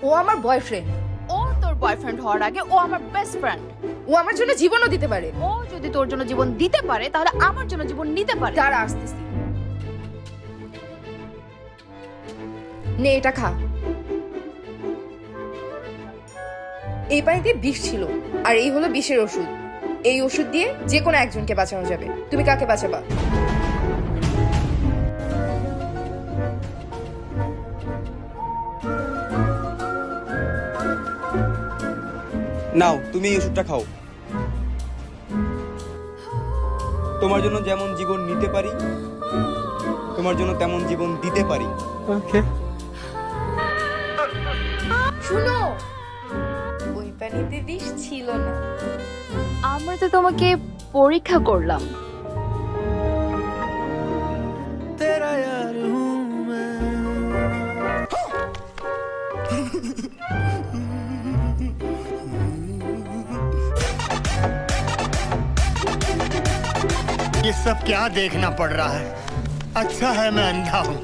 ও আমার বয়ফ্রেন্ড। ও তোর বয়ফ্রেন্ড হওয়ার আগে ও আমার বেস্ট ফ্রেন্ড। ও আমার জন্য জীবনও দিতে পারে। ও যদি তোর জন্য জীবন দিতে পারে তাহলে আমার জন্য জীবন নিতে পারে। তারা আসতেছি। নে এটা খা। এই পানিতে বিষ ছিল, আর এই হলো বিষের ওষুধ। এই ওষুধ দিয়ে যে কোনো একজনকে বাঁচানো যাবে। তুমি কাকে বাঁচাবা? নাও, তুমি এই ওষুধটা খাও। তোমার জন্য যেমন জীবন নিতে পারি, তোমার জন্য তেমন জীবন দিতে পারি। শুনো, ওই পানিতে বিষ ছিল না। আমরা তো তোমাকে পরীক্ষা করলাম। ये सब क्या देखना पड़ रहा है? अच्छा है मैं अंधा हूँ।